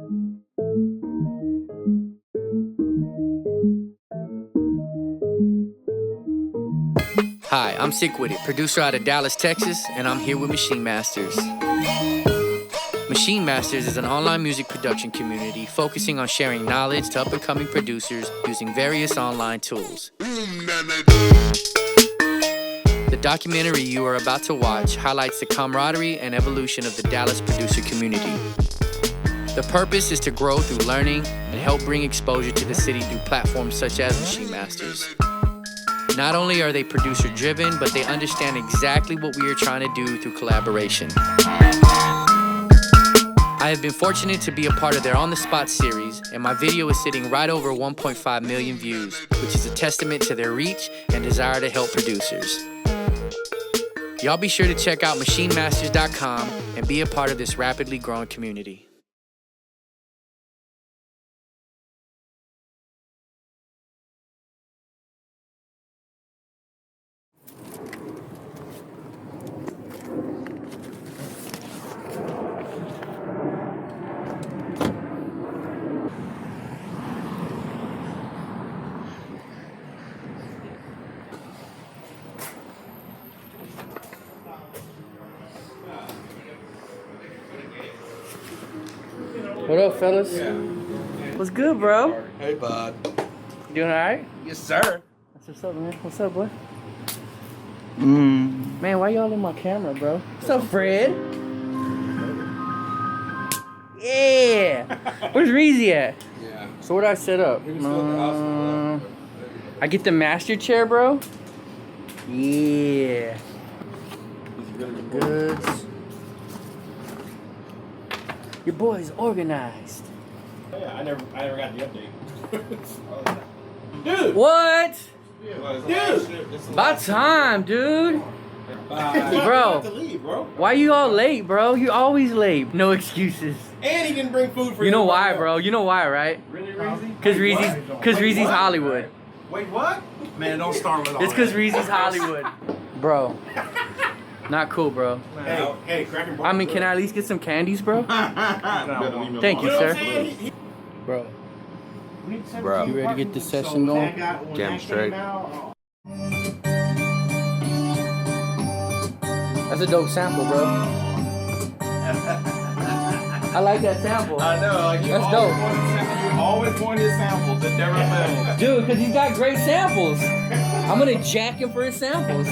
Hi, I'm Sikwitit, producer out of Dallas, Texas, and I'm here with Machine Masters. Machine Masters is an online music production community focusing on sharing knowledge to up-and-coming producers using various online tools. The documentary you are about to watch highlights the camaraderie and evolution of the Dallas producer community. The purpose is to grow through learning and help bring exposure to the city through platforms such as Machine Masters. Not only are they producer-driven, but they understand exactly what we are trying to do through collaboration. I have been fortunate to be a part of their On the Spot series, and my video is sitting right over 1.5 million views, which is a testament to their reach and desire to help producers. Y'all be sure to check out MachineMasters.com and be a part of this rapidly growing community. What up, fellas? Yeah. What's good, bro? Hey, bud. Doing all right? Yes, sir. That's what's up, man. What's up, boy? Man, why y'all in my camera, bro? What's up, Fred? Yeah. Where's Reezy at? Yeah. So what I set up? He was still at the house. I get the master chair, bro. Yeah. Goods. Your boy's organized. Yeah, I never got the update. Dude! What? Dude! About time, dude. Bro. To leave, bro. Why you all late, bro? You always late. No excuses. And he didn't bring food for You know why, bro? You know why, right? Really, Reezy? Cause Reezy's Hollywood. Wait, what? Man, don't start with all It's cause Reezy's Hollywood. Bro. Not cool, bro. Hey, Kracken. I mean, can I at least get some candies, bro? Thank you, sir. Bro. Bro. You ready to get this session going? Damn straight. That's a dope sample, bro. I like that sample. I know, like you That's always dope. You always want his samples that never fail. Dude, because he's got great samples. I'm going to jack him for his samples.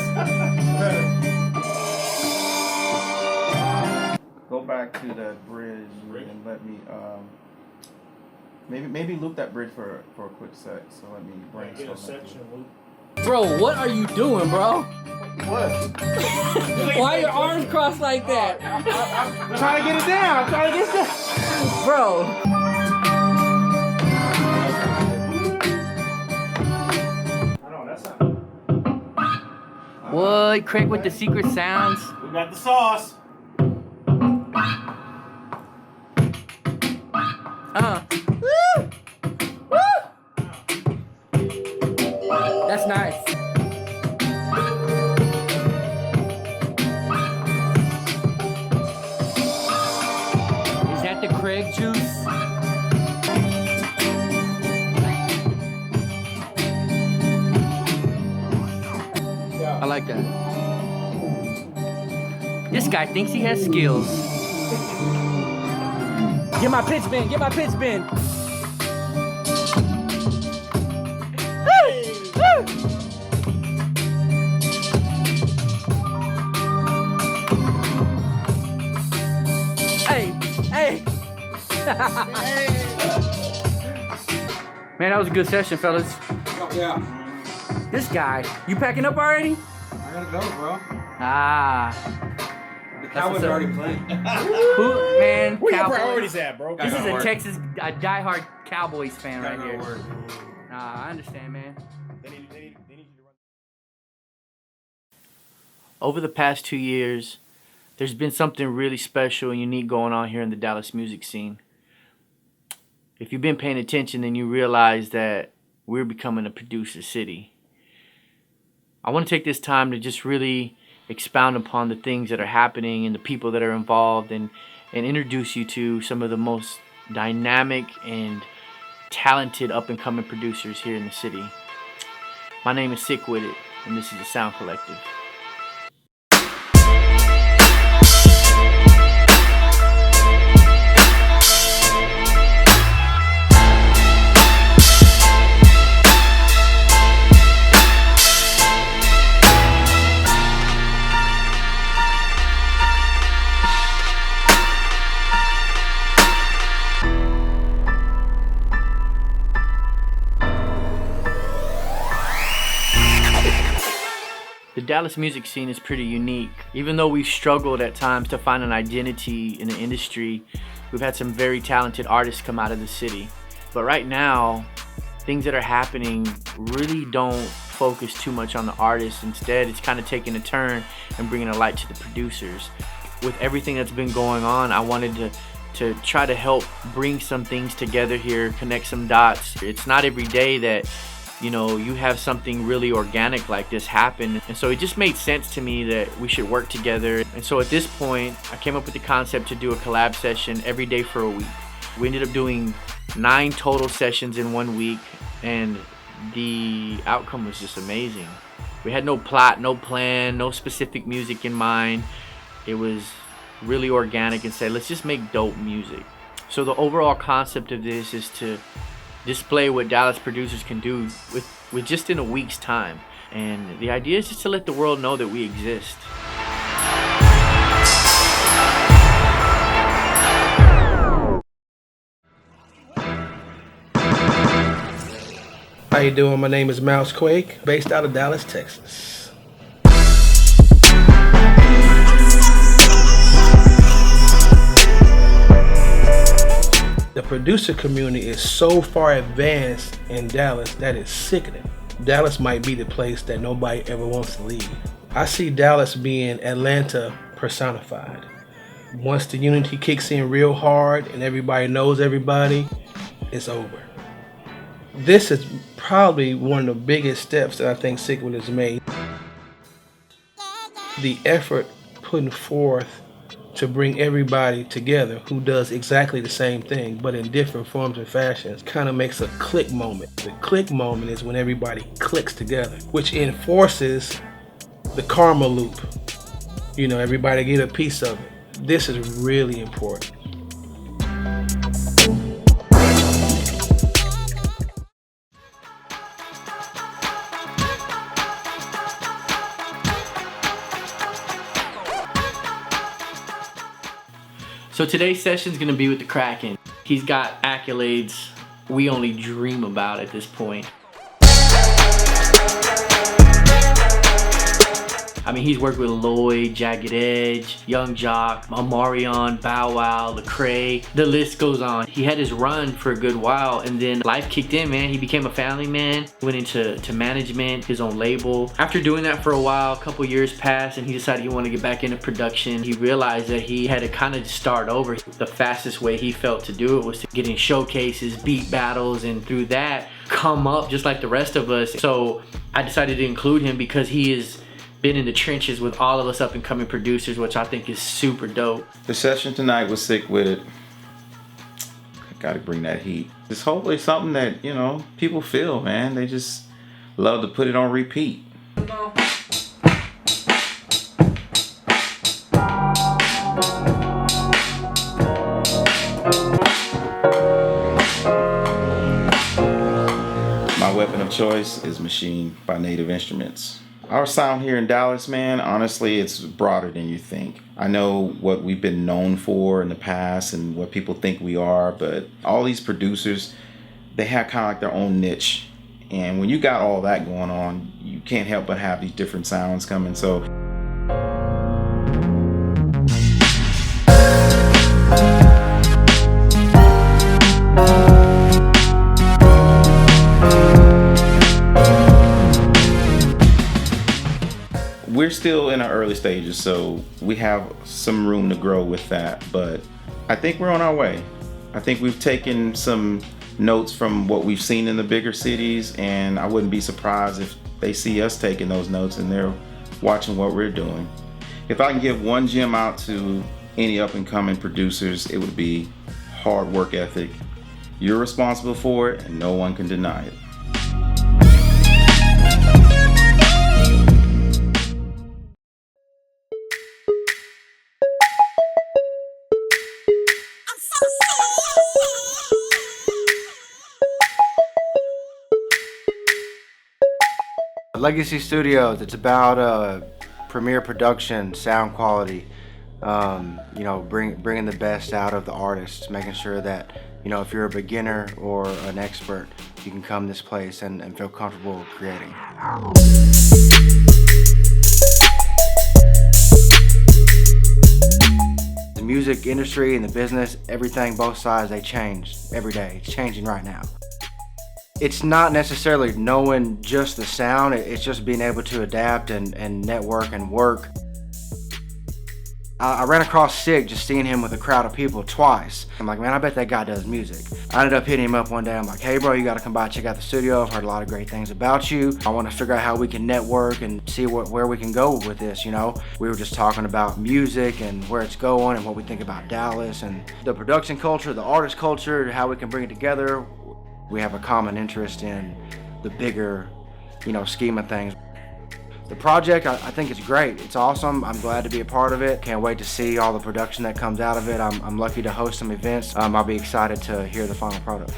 Go back to that bridge and let me maybe loop that bridge for a quick sec. So let me brainstorm. Bro, what are you doing, bro? What? Why are your arms crossed like that? I'm trying to get it down. I'm trying to get it down. Bro. I know, that's not. What? Craig with the secret sounds? We got the sauce. Woo! Woo! That's nice. Is that the Craig juice? I like that. This guy thinks he has skills. Get my pitch bend, get my pitch bend. Hey, hey. Man, that was a good session, fellas. Oh, yeah. This guy, you packing up already? I gotta go, bro. Ah. The Cowboys are already playing. Who, man, Where your Cowboys. priorities at, bro? This is Gotta a work. Texas, a diehard Cowboys fan right Gotta here. go work. Nah, I understand, man. They need you to run. Over the past 2 years, there's been something really special and unique going on here in the Dallas music scene. If you've been paying attention, then you realize that we're becoming a producer city. I want to take this time to just really expound upon the things that are happening and the people that are involved and introduce you to some of the most dynamic and talented up-and-coming producers here in the city. My name is Sikwitit, and this is the Sound Collective. The Dallas music scene is pretty unique. Even though we've struggled at times to find an identity in the industry, we've had some very talented artists come out of the city. But right now, things that are happening really don't focus too much on the artists. Instead, it's kind of taking a turn and bringing a light to the producers. With everything that's been going on, I wanted to try to help bring some things together here, connect some dots. It's not every day that you have something really organic like this happen. And so it just made sense to me that we should work together. And so at this point, I came up with the concept to do a collab session every day for a week. We ended up doing 9 total sessions in 1 week, and the outcome was just amazing. We had no plot, no plan, no specific music in mind. It was really organic and said, let's just make dope music. So the overall concept of this is to display what Dallas producers can do with just in a week's time. And the idea is just to let the world know that we exist. How you doing? My name is MouseQuake, based out of Dallas, Texas. The producer community is so far advanced in Dallas that it's sickening. Dallas might be the place that nobody ever wants to leave. I see Dallas being Atlanta personified. Once the unity kicks in real hard and everybody knows everybody, it's over. This is probably one of the biggest steps that I think Sikwitit has made. The effort putting forth to bring everybody together who does exactly the same thing but in different forms and fashions kind of makes a click moment. The click moment is when everybody clicks together, which enforces the karma loop. Everybody get a piece of it. This is really important. So today's session is going to be with the Kracken. He's got accolades we only dream about at this point. I mean, he's worked with Lloyd, Jagged Edge, Young Jock, Omarion, Bow Wow, Lecrae. The list goes on. He had his run for a good while, and then life kicked in, man. He became a family man, went into management, his own label. After doing that for a while, a couple years passed, and he decided he wanted to get back into production. He realized that he had to kind of start over. The fastest way he felt to do it was to get in showcases, beat battles, and through that, come up just like the rest of us. So I decided to include him because he has been in the trenches with all of us up and coming producers, which I think is super dope. The session tonight was Sikwitit. Gotta bring that heat. It's hopefully something that, people feel, man. They just love to put it on repeat. My weapon of choice is Maschine by Native Instruments. Our sound here in Dallas, man, honestly, it's broader than you think. I know what we've been known for in the past and what people think we are, but all these producers, they have kind of like their own niche. And when you got all that going on, you can't help but have these different sounds coming. So we're still in our early stages, so we have some room to grow with that, but I think we're on our way. I think we've taken some notes from what we've seen in the bigger cities, and I wouldn't be surprised if they see us taking those notes and they're watching what we're doing. If I can give one gem out to any up and coming producers, it would be hard work ethic. You're responsible for it, and no one can deny it. Legacy Studios, it's about premiere production, sound quality, you know, bringing the best out of the artists, making sure that, you know, if you're a beginner or an expert, you can come this place and feel comfortable creating. The music industry and the business, everything, both sides, they change every day. It's changing right now. It's not necessarily knowing just the sound, it's just being able to adapt and network and work. I ran across Sig just seeing him with a crowd of people twice. I'm like, man, I bet that guy does music. I ended up hitting him up one day. I'm like, hey bro, you gotta come by, check out the studio. I've heard a lot of great things about you. I wanna figure out how we can network and see where we can go with this, you know? We were just talking about music and where it's going and what we think about Dallas and the production culture, the artist culture, how we can bring it together. We have a common interest in the bigger, you know, scheme of things. The project, I think it's great. It's awesome. I'm glad to be a part of it. Can't wait to see all the production that comes out of it. I'm lucky to host some events. I'll be excited to hear the final product.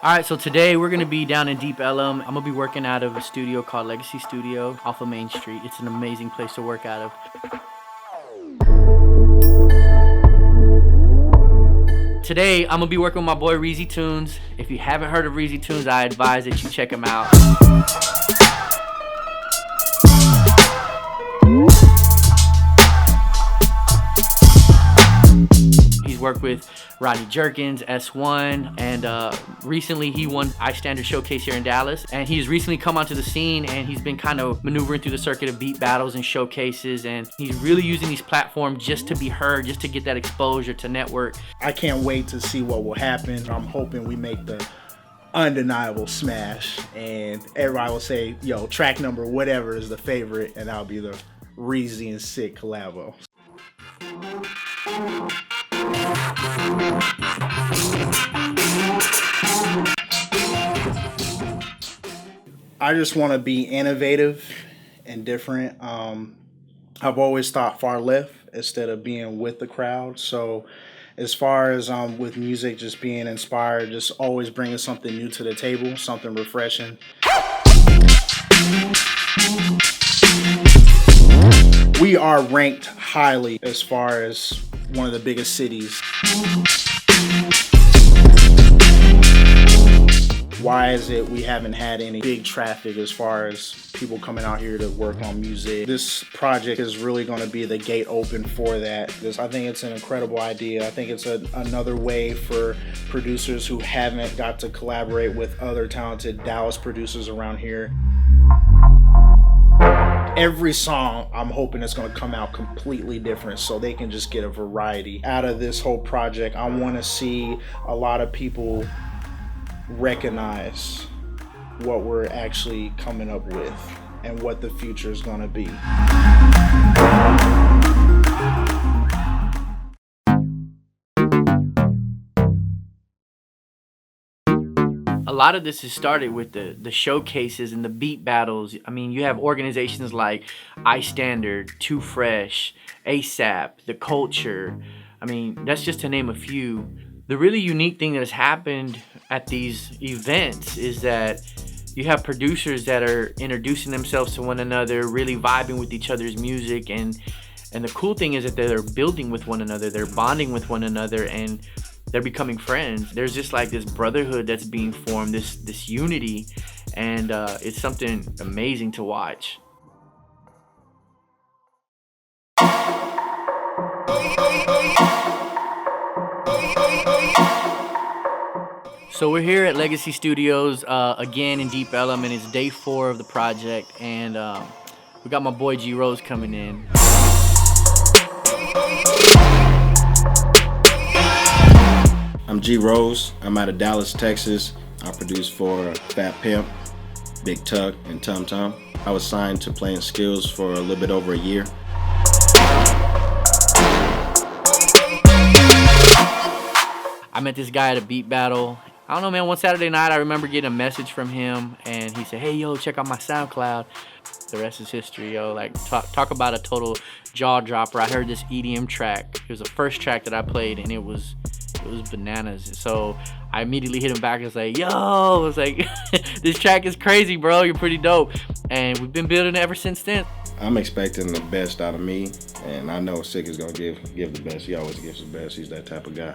Alright, so today we're going to be down in Deep Ellum. I'm going to be working out of a studio called Legacy Studio off of Main Street. It's an amazing place to work out of. Today, I'm going to be working with my boy ReezyTunez. If you haven't heard of ReezyTunez, I advise that you check him out. He's worked with Rodney Jerkins, S1, and recently he won iStandard Showcase here in Dallas. And he's recently come onto the scene and he's been kind of maneuvering through the circuit of beat battles and showcases. And he's really using these platforms just to be heard, just to get that exposure to network. I can't wait to see what will happen. I'm hoping we make the undeniable smash and everybody will say, yo, track number whatever is the favorite, and that'll be the Reezy and Sick collabo. I just want to be innovative and different. I've always thought far left instead of being with the crowd. So as far as with music, just being inspired, just always bringing something new to the table, something refreshing. We are ranked highly as far as one of the biggest cities. Why is it we haven't had any big traffic as far as people coming out here to work on music? This project is really going to be the gate open for that. I think it's an incredible idea. I think it's another way for producers who haven't got to collaborate with other talented Dallas producers around here. Every song, I'm hoping it's going to come out completely different so they can just get a variety. Out of this whole project, I want to see a lot of people recognize what we're actually coming up with and what the future is going to be. A lot of this has started with the showcases and the beat battles. I mean, you have organizations like iStandard, Too Fresh, ASAP, The Culture. I mean, that's just to name a few. The really unique thing that has happened at these events is that you have producers that are introducing themselves to one another, really vibing with each other's music, and the cool thing is that they're building with one another, they're bonding with one another, and they're becoming friends. There's just like this brotherhood that's being formed, this unity, and it's something amazing to watch. So we're here at Legacy Studios again in Deep Ellum, and it's day 4 of the project, and we got my boy G Rose coming in. I'm G Rose. I'm out of Dallas, Texas. I produce for Fat Pimp, Big Tuck, and Tum Tum. I was signed to Playing Skills for a little bit over a year. I met this guy at a beat battle. I don't know, man, one Saturday night I remember getting a message from him, and he said, hey, yo, check out my SoundCloud. The rest is history, yo. Like, talk about a total jaw dropper. I heard this EDM track. It was the first track that I played, and it was bananas. So I immediately hit him back and was like, yo, I was like, this track is crazy, bro. You're pretty dope. And we've been building it ever since then. I'm expecting the best out of me, and I know Sick is gonna give the best. He always gives the best. He's that type of guy.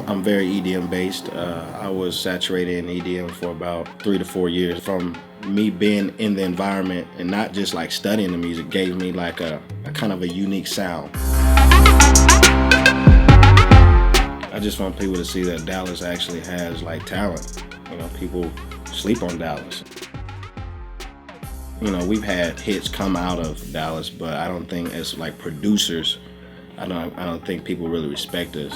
I'm very EDM based. I was saturated in EDM for about 3 to 4 years. From me being in the environment and not just like studying the music gave me like a kind of a unique sound. I just want people to see that Dallas actually has like talent. You know, people sleep on Dallas. You know, we've had hits come out of Dallas, but I don't think as like producers, I don't think people really respect us.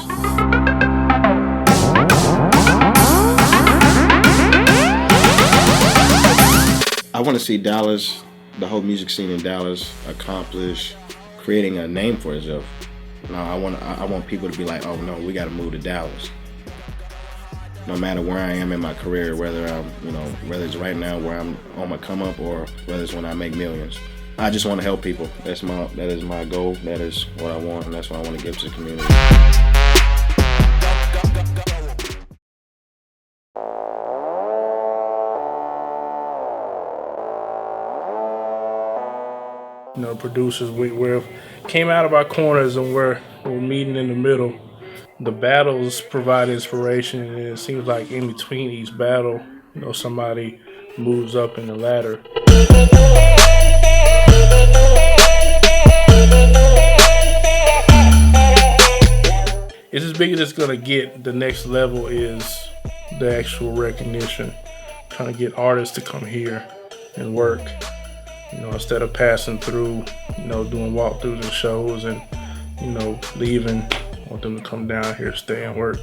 I want to see Dallas, the whole music scene in Dallas, accomplish creating a name for itself. Now, I want people to be like, oh no, we got to move to Dallas. No matter where I am in my career, whether it's right now where I'm on my come up or whether it's when I make millions. I just want to help people. That is my goal. That is what I want, and that's what I want to give to the community. You know, producers, we came out of our corners and we're meeting in the middle. The battles provide inspiration, and it seems like in between each battle, you know, somebody moves up in the ladder. It's as big as it's gonna get. The next level is the actual recognition. Trying to get artists to come here and work. You know, instead of passing through, you know, doing walkthroughs and shows and, you know, leaving, I want them to come down here, stay and work.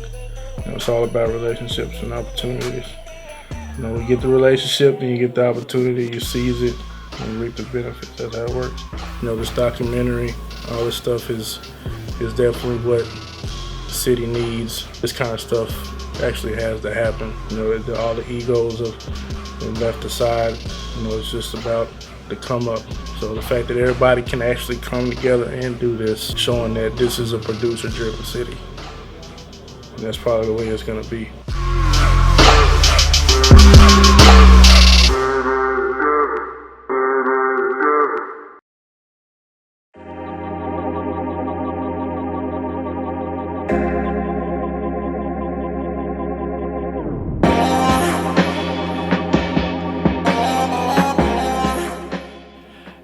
You know, it's all about relationships and opportunities. You know, you get the relationship, then you get the opportunity, you seize it, and you reap the benefits. That's how it works. You know, this documentary, all this stuff is definitely what the city needs. This kind of stuff actually has to happen. You know, all the egos have been left aside. You know, it's just about the come up. So the fact that everybody can actually come together and do this, showing that this is a producer driven city. And that's probably the way it's gonna be.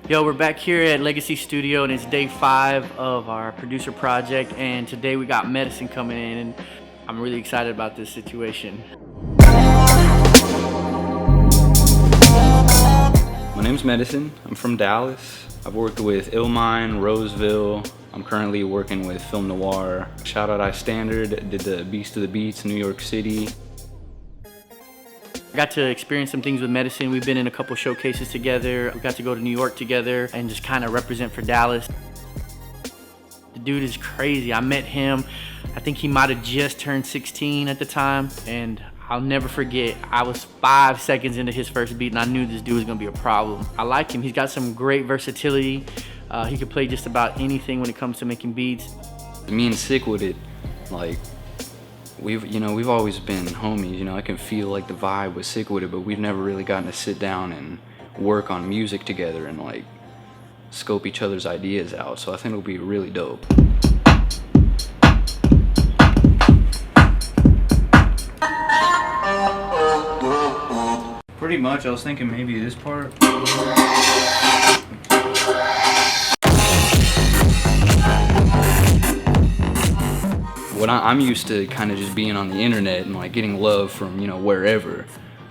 Yo, we're back here at Legacy Studio, and it's day 5 of our producer project, and today we got Medasin coming in, and I'm really excited about this situation. My name's Medasin. I'm from Dallas. I've worked with Illmind, Roseville. I'm currently working with Film Noir. Shout out iStandard, did the Beast of the Beats, New York City. I got to experience some things with Medasin. We've been in a couple showcases together. We got to go to New York together and just kind of represent for Dallas. The dude is crazy. I met him, I think he might have just turned 16 at the time, and I'll never forget, I was 5 seconds into his first beat and I knew this dude was gonna be a problem. I like him. He's got some great versatility. He can play just about anything when it comes to making beats. Me and Sikwitit, like, we've always been homies. I can feel like the vibe with Sikwitit, but we've never really gotten to sit down and work on music together and like scope each other's ideas out. So I think it'll be really dope. Pretty much, I was thinking maybe this part. I'm used to kind of just being on the internet and like getting love from, wherever.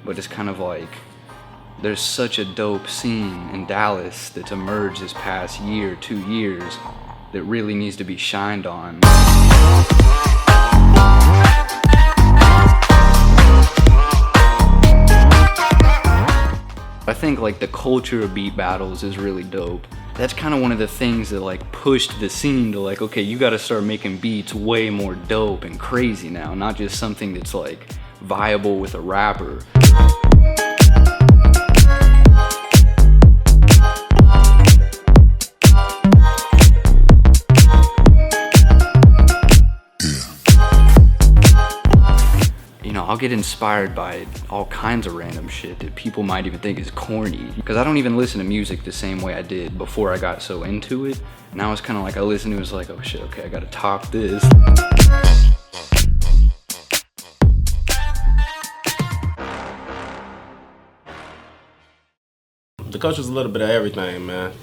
But it's kind of like, there's such a dope scene in Dallas that's emerged this past year, 2 years, that really needs to be shined on. I think like the culture of beat battles is really dope. That's kind of one of the things that like pushed the scene to like, okay, you gotta start making beats way more dope and crazy now, not just something that's like viable with a rapper. I'll get inspired by all kinds of random shit that people might even think is corny. Because I don't even listen to music the same way I did before I got so into it. Now it's kind of like I listen to it, it's like, oh shit, okay, I gotta top this. The culture's a little bit of everything, man.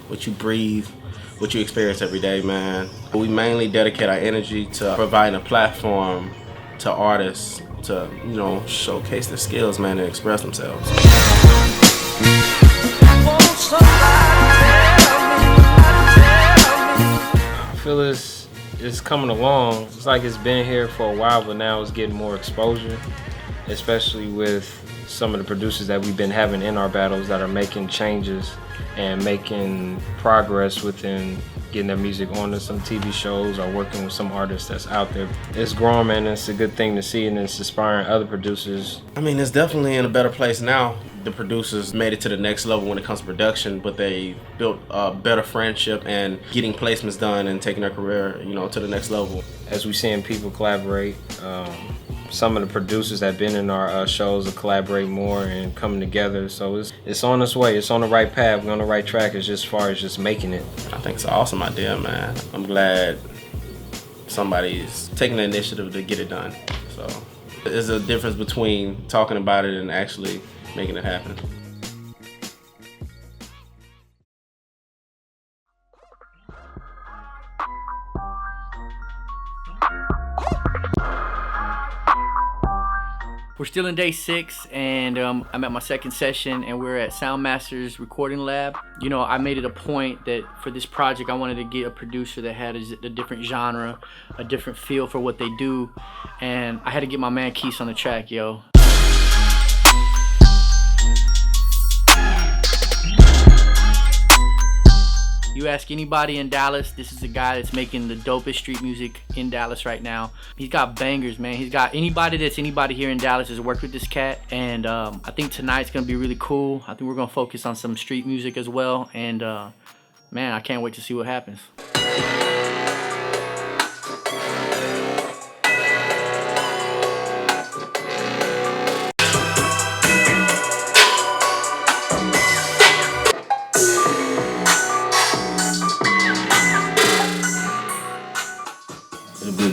What you breathe, what you experience every day, man. We mainly dedicate our energy to providing a platform to artists to, showcase their skills, man, and express themselves. I feel it's coming along. It's like it's been here for a while, but now it's getting more exposure, especially with some of the producers that we've been having in our battles that are making changes and making progress within getting their music onto some TV shows or working with some artists that's out there. It's growing, man, and it's a good thing to see, and it's inspiring other producers. I mean, it's definitely in a better place now. The producers made it to the next level when it comes to production, but they built a better friendship and getting placements done and taking their career, to the next level. As we're seeing people collaborate, some of the producers that have been in our shows will collaborate more and coming together. So it's on its way. It's on the right path. We're on the right track as far as just making it. I think it's an awesome idea, man. I'm glad somebody's taking the initiative to get it done. So there's a difference between talking about it and actually making it happen. We're still in day 6, and I'm at my second session, and we're at Soundmaster's recording lab. I made it a point that for this project, I wanted to get a producer that had a different genre, a different feel for what they do, and I had to get my man Keise on the track, yo. You ask anybody in Dallas, this is the guy that's making the dopest street music in Dallas right now. He's got bangers, man. He's got anybody here in Dallas has worked with this cat, and I think tonight's gonna be really cool. I think we're gonna focus on some street music as well, and man, I can't wait to see what happens.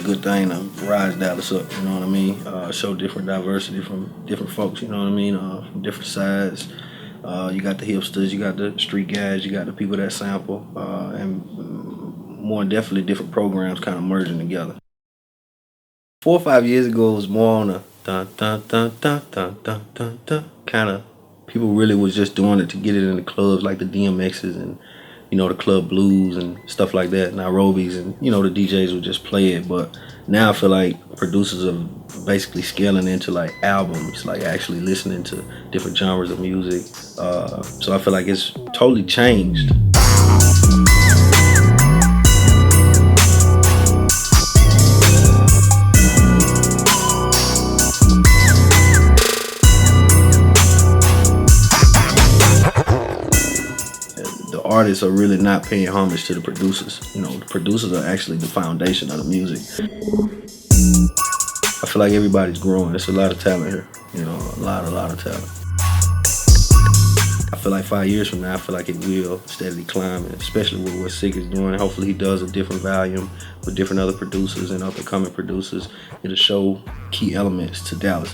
Good thing to rise Dallas up, you know what I mean? Show different diversity from different folks, you know what I mean? From different sides. You got the hipsters, you got the street guys, you got the people that sample, and more definitely different programs kind of merging together. 4 or 5 years ago, it was more on a dun dun dun dun dun dun dun dun kind of. People really was just doing it to get it in the clubs like the DMXs and the club blues and stuff like that, Nairobi's, and the DJs would just play it. But now I feel like producers are basically scaling into like albums, like actually listening to different genres of music. So I feel like it's totally changed. Artists are really not paying homage to the producers. The producers are actually the foundation of the music. I feel like everybody's growing. There's a lot of talent here. A lot of talent. I feel like 5 years from now, I feel like it will steadily climb, especially with what Sick is doing. Hopefully he does a different volume with different other producers and up-and-coming producers. It'll show key elements to Dallas.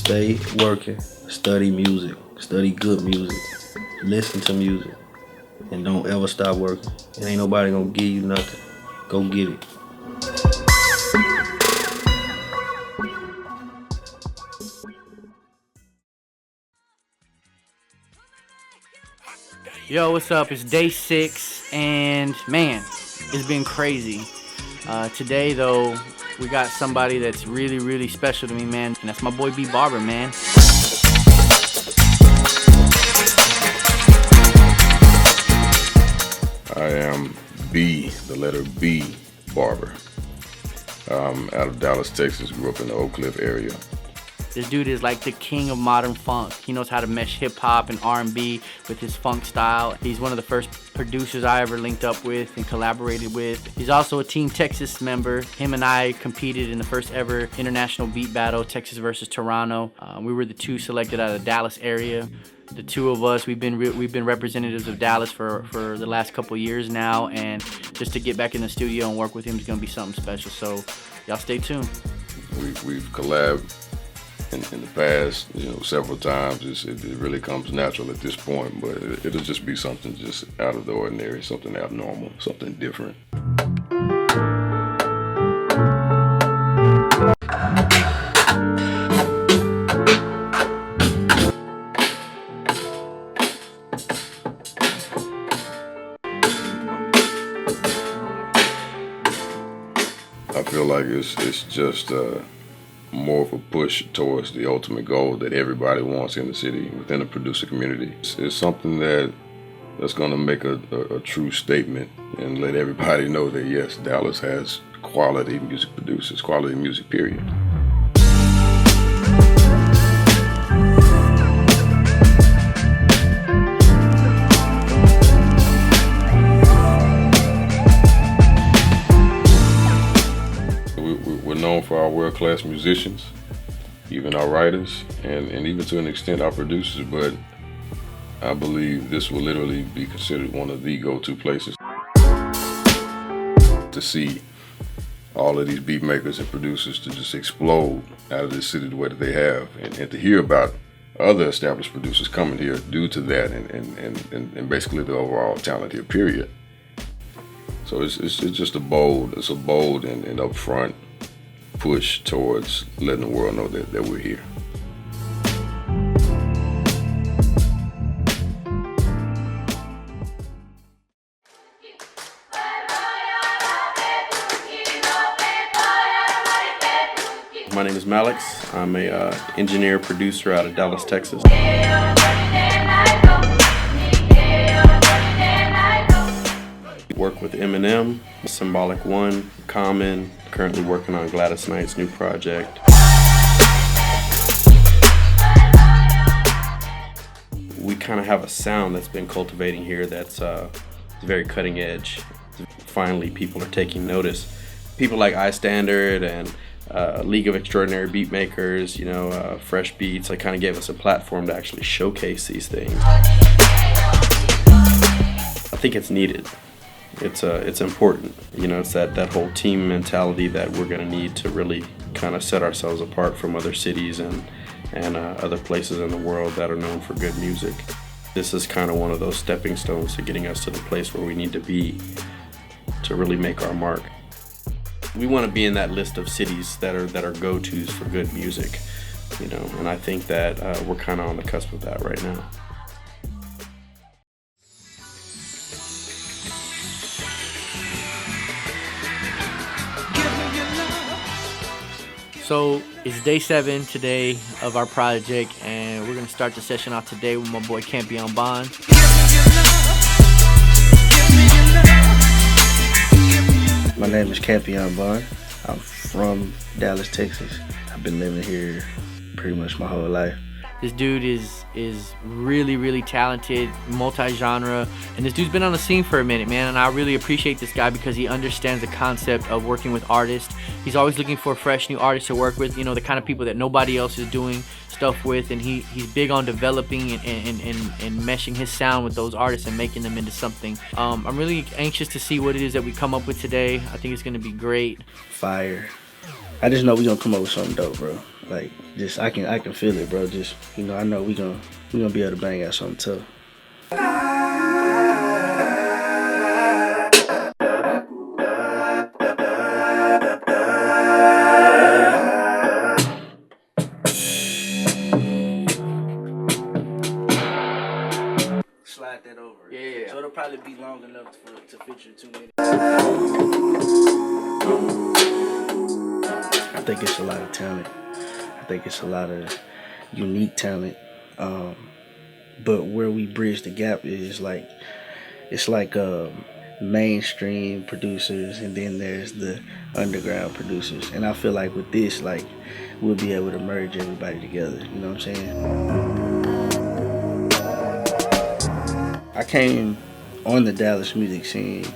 Stay working, study music, study good music, listen to music, and don't ever stop working. And ain't nobody gonna give you nothing. Go get it. Yo, what's up? It's day 6, and man, it's been crazy. Today, though, we got somebody that's really, really special to me, man, and that's my boy B Barber, man. I am B, the letter B, Barber. Out of Dallas, Texas, grew up in the Oak Cliff area. This dude is like the king of modern funk. He knows how to mesh hip-hop and R&B with his funk style. He's one of the first producers I ever linked up with and collaborated with. He's also a Team Texas member. Him and I competed in the first ever international beat battle, Texas versus Toronto. We were the 2 selected out of the Dallas area. The 2 of us, we've been representatives of Dallas for the last couple years now, and just to get back in the studio and work with him is gonna be something special. So y'all stay tuned. We've collabed in the past, several times. It really comes natural at this point, but it'll just be something just out of the ordinary, something abnormal, something different. I feel like it's just more of a push towards the ultimate goal that everybody wants in the city within the producer community. It's something that's going to make a true statement and let everybody know that yes, Dallas has quality music producers, quality music, period. We're known for our world-class musicians, even our writers, and even to an extent our producers, but I believe this will literally be considered one of the go-to places to see all of these beat makers and producers to just explode out of this city the way that they have, and to hear about other established producers coming here due to that and basically the overall talent here, period. So it's just a bold and upfront push towards letting the world know that we're here. My name is Malex. I'm a engineer producer out of Dallas, Texas. Work with Eminem, Symbolic One, Common, currently working on Gladys Knight's new project. We kind of have a sound that's been cultivating here that's very cutting edge. Finally, people are taking notice. People like iStandard and League of Extraordinary Beatmakers, Fresh Beats, kind of gave us a platform to actually showcase these things. I think it's needed. It's important. It's that whole team mentality that we're going to need to really kind of set ourselves apart from other cities and other places in the world that are known for good music. This is kind of one of those stepping stones to getting us to the place where we need to be to really make our mark. We want to be in that list of cities that are go-tos for good music, you know, and I think that we're kind of on the cusp of that right now. So it's day 7 today of our project, and we're gonna start the session off today with my boy Campion Bond. My name is Campion Bond. I'm from Dallas, Texas. I've been living here pretty much my whole life. This dude is really talented, multi-genre, and this dude's been on the scene for a minute, man, and I really appreciate this guy because he understands the concept of working with artists. He's always looking for fresh new artists to work with, you know, the kind of people that nobody else is doing stuff with, and he's big on developing and meshing his sound with those artists and making them into something. I'm really anxious to see what it is that we come up with today. I think it's gonna be great. Fire. I just know we gonna come up with something dope, bro. Like, just I can feel it, bro. Just, you know, I know we gonna be able to bang out something tough. Slide that over. Yeah. So it'll probably be long enough to fit your 2 minutes. I think it's a lot of talent. I think it's a lot of unique talent. But where we bridge the gap is like, it's like mainstream producers, and then there's the underground producers. And I feel like with this, like, we'll be able to merge everybody together. You know what I'm saying? I came on the Dallas music scene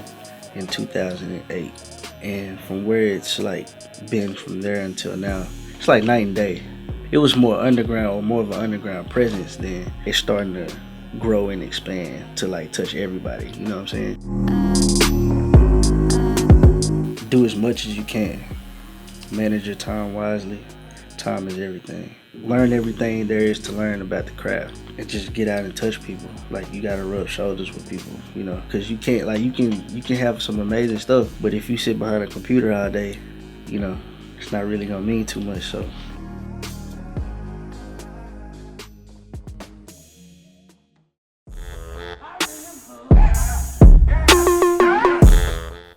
in 2008. And from where it's like been from there until now, it's like night and day. It was more underground, or more of an underground presence, then it's starting to grow and expand to like touch everybody. You know what I'm saying? Do as much as you can. Manage your time wisely. Time is everything. Learn everything there is to learn about the craft, and just get out and touch people. Like, you gotta rub shoulders with people, you know, because you can't, like, you can have some amazing stuff, but if you sit behind a computer all day, you know, it's not really gonna mean too much. So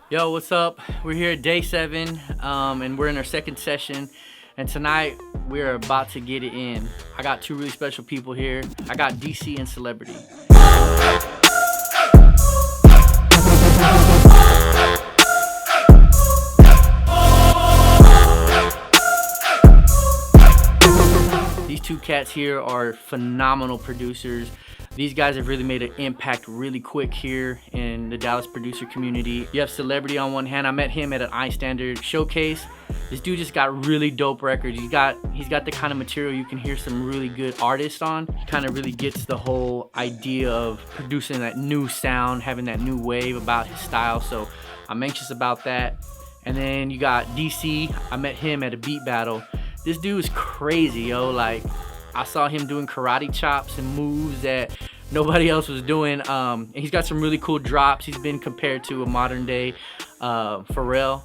Yo, what's up? We're here at day 7, and we're in our second session. And tonight, we're about to get it in. I got 2 really special people here. I got DC and Clbrty. These 2 cats here are phenomenal producers. These guys have really made an impact really quick here in the Dallas producer community. You have Clbrty on one hand. I met him at an iStandard showcase. This dude just got really dope records. He's got the kind of material you can hear some really good artists on. He kind of really gets the whole idea of producing that new sound, having that new wave about his style. So I'm anxious about that. And then you got DC. I met him at a beat battle. This dude is crazy, yo. Like, I saw him doing karate chops and moves that nobody else was doing. And he's got some really cool drops. He's been compared to a modern day Pharrell.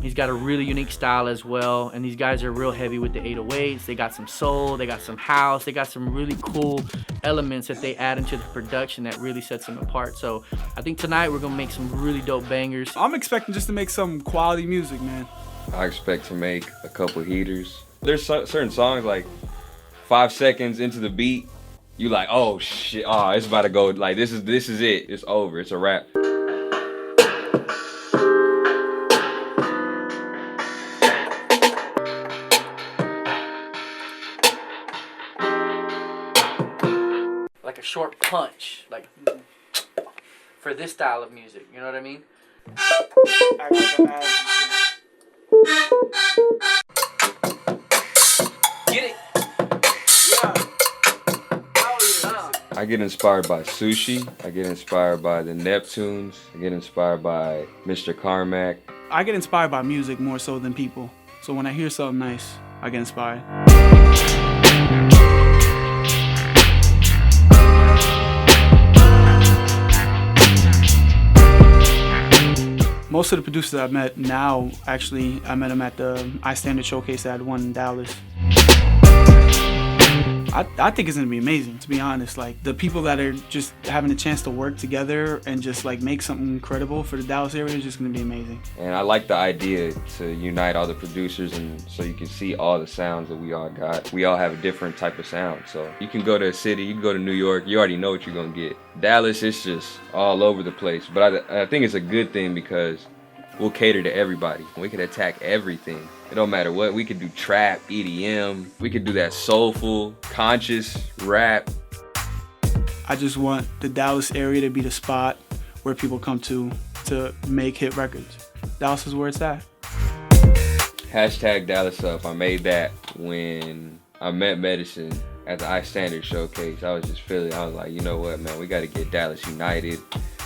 He's got a really unique style as well. And these guys are real heavy with the 808s. They got some soul, they got some house, they got some really cool elements that they add into the production that really sets them apart. So I think tonight we're gonna make some really dope bangers. I'm expecting just to make some quality music, man. I expect to make a couple heaters. There's certain songs, like 5 seconds into the beat, you like, oh shit, oh, it's about to go, like this is it, it's over, it's a wrap. Like a short punch, like for this style of music, you know what I mean? Get it. I get inspired by Sushi, I get inspired by the Neptunes, I get inspired by Mr. Carmack. I get inspired by music more so than people. So when I hear something nice, I get inspired. Most of the producers I've met now, actually, I met them at the I Standard showcase that I had one in Dallas. I think it's gonna be amazing, to be honest. Like, the people that are just having a chance to work together and just like make something incredible for the Dallas area is just gonna be amazing. And I like the idea to unite all the producers, and so you can see all the sounds that we all got. We all have a different type of sound. So you can go to a city, you can go to New York, you already know what you're gonna get. Dallas, it's just all over the place. But I think it's a good thing because we'll cater to everybody. We can attack everything. It don't matter what. We could do trap, EDM. We could do that soulful, conscious rap. I just want the Dallas area to be the spot where people come to make hit records. Dallas is where it's at. Hashtag Dallas Up. I made that when I met Medasin at the I Standard showcase. I was just feeling, I was like, you know what, man, we got to get Dallas united.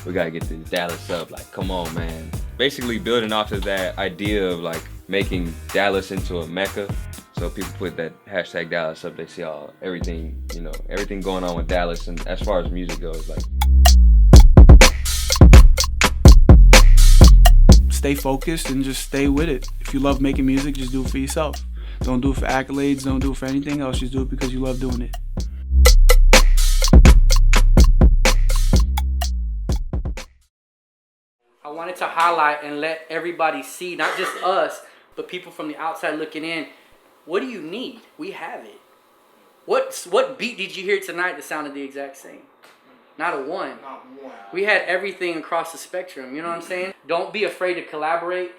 We got to get this Dallas up. Like, come on, man. Basically building off of that idea of like making Dallas into a mecca. So people put that hashtag Dallas Up. They see everything, you know, everything going on with Dallas. And as far as music goes, like, stay focused and just stay with it. If you love making music, just do it for yourself. Don't do it for accolades, don't do it for anything else. Just do it because you love doing it. I wanted to highlight and let everybody see, not just us, but people from the outside looking in. What do you need? We have it. What beat did you hear tonight that sounded the exact same? Not a one. Not one. We had everything across the spectrum, you know what I'm saying? Don't be afraid to collaborate.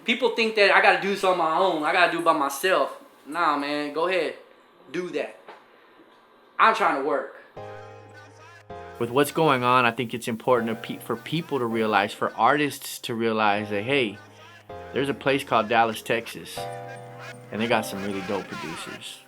People think that I gotta do this on my own, I gotta do it by myself. Nah, man, go ahead, do that. I'm trying to work. With what's going on, I think it's important for people to realize, for artists to realize that, hey, there's a place called Dallas, Texas, and they got some really dope producers.